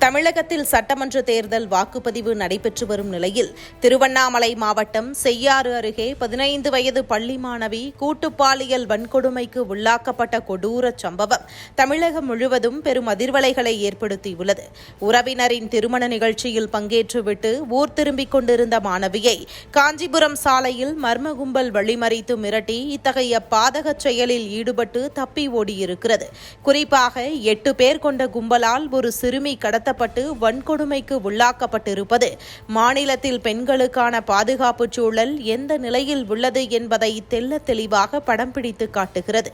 தமிழகத்தில் சட்டமன்ற தேர்தல் வாக்குப்பதிவு நடைபெற்று வரும் நிலையில் திருவண்ணாமலை மாவட்டம் செய்யாறு அருகே 15 வயது பள்ளி மாணவி கூட்டுப்பாலியல் வன்கொடுமைக்கு உள்ளாக்கப்பட்ட கொடூர சம்பவம் தமிழகம் முழுவதும் பெரும் அதிர்வலைகளை ஏற்படுத்தியுள்ளது. உறவினரின் திருமண நிகழ்ச்சியில் பங்கேற்றுவிட்டு ஊர் திரும்பிக் கொண்டிருந்த மாணவியை காஞ்சிபுரம் சாலையில் மர்ம கும்பல் வழிமறித்து மிரட்டி இத்தகைய பாதகச் செயலில் ஈடுபட்டு தப்பி ஓடியிருக்கிறது. குறிப்பாக 8 பேர் கொண்ட கும்பலால் ஒரு சிறுமி கடத்தப்பட்டு வன்கொடுமைக்கு உள்ளாக்கப்பட்டிருப்பது மாநிலத்தில் பெண்களுக்கான பாதுகாப்பு சூழல் எந்த நிலையில் உள்ளது என்பதை தெள்ளத் தெளிவாக படம் பிடித்து காட்டுகிறது.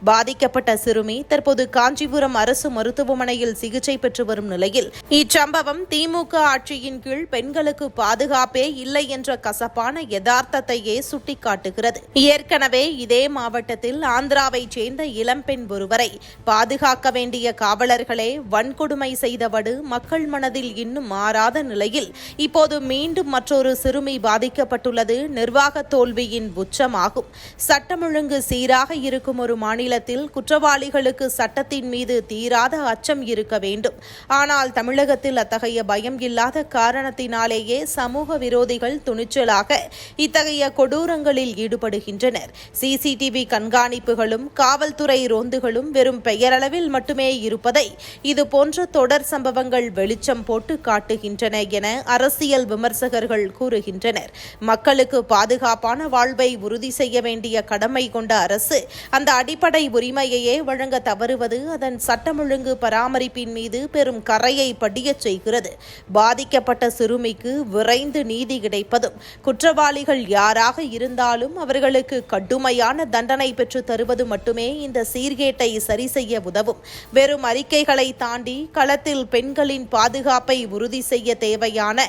பாதிக்கப்பட்ட சிறுமி தற்போது காஞ்சிபுரம் அரசு மருத்துவமனையில் சிகிச்சை பெற்று வரும் நிலையில் இச்சம்பவம் திமுக ஆட்சியின் கீழ் பெண்களுக்கு பாதுகாப்பே இல்லை என்ற கசப்பான யதார்த்தத்தையே சுட்டிக்காட்டுகிறது. ஏற்கனவே இதே மாவட்டத்தில் ஆந்திராவைச் சேர்ந்த இளம்பெண் ஒருவரை பாதுகாக்க வேண்டிய காவலர்களே வன்கொடுமை செய்தவடு மக்கள் மனதில் இன்னும் மாறாத நிலையில் இப்போது மீண்டும் மற்றொரு சிறுமி பாதிக்கப்பட்டுள்ளது நிர்வாக தோல்வியின் உச்சமாகும். சட்டம் ஒழுங்கு சீராக இருக்கும் ஒரு மாநிலத்தில் குற்றவாளிகளுக்கு சட்டத்தின் மீது தீராத அச்சம் இருக்க வேண்டும். ஆனால் தமிழகத்தில் அத்தகைய பயம் இல்லாத காரணத்தினாலேயே சமூக விரோதிகள் துணிச்சலாக இத்தகைய கொடூரங்களில் ஈடுபடுகின்றனர். சிசிடிவி கண்காணிப்புகளும் காவல்துறை ரோந்துகளும் வெறும் பெயரளவில் மட்டுமே இருப்பதை இதுபோன்ற தொடர் சம்பவங்கள் வெளிச்சம் போட்டு காட்டுகின்றன என அரசியல் விமர்சகர்கள் கூறுகின்றனர். மக்களுக்கு பாதுகாப்பான வாழ்வை உறுதி செய்ய வேண்டிய கடமை கொண்ட அரசு அந்த அடிப்படை உரிமையையே வழங்க தவறுவது அதன் சட்டம் ஒழுங்கு பராமரிப்பின் மீது பெரும் கரையை படியச் செய்கிறது. பாதிக்கப்பட்ட சிறுமிக்கு விரைந்து நீதி கிடைப்பதும் குற்றவாளிகள் யாராக இருந்தாலும் அவர்களுக்கு கடுமையான தண்டனை பெற்று தருவது மட்டுமே இந்த சீர்கேட்டை சரி செய்ய உதவும். வெறும் அறிக்கைகளை தாண்டி களத்தில் பெண்களின் பாதுகாப்பை உறுதி செய்ய தேவையான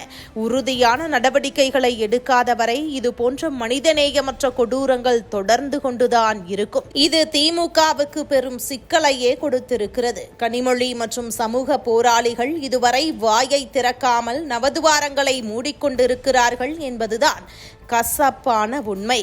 உறுதியான நடவடிக்கைகளை எடுக்காத வரை இதுபோன்ற மனிதநேயமற்ற கொடூரங்கள் தொடர்ந்து கொண்டுதான் இருக்கும். இது திமுகவுக்கு பெரும் சிக்கலையே கொடுத்திருக்கிறது. கனிமொழி மற்றும் சமூக போராளிகள் இதுவரை வாயை திறக்காமல் நவதுவாரங்களை மூடிக்கொண்டிருக்கிறார்கள் என்பதுதான் கசப்பான உண்மை.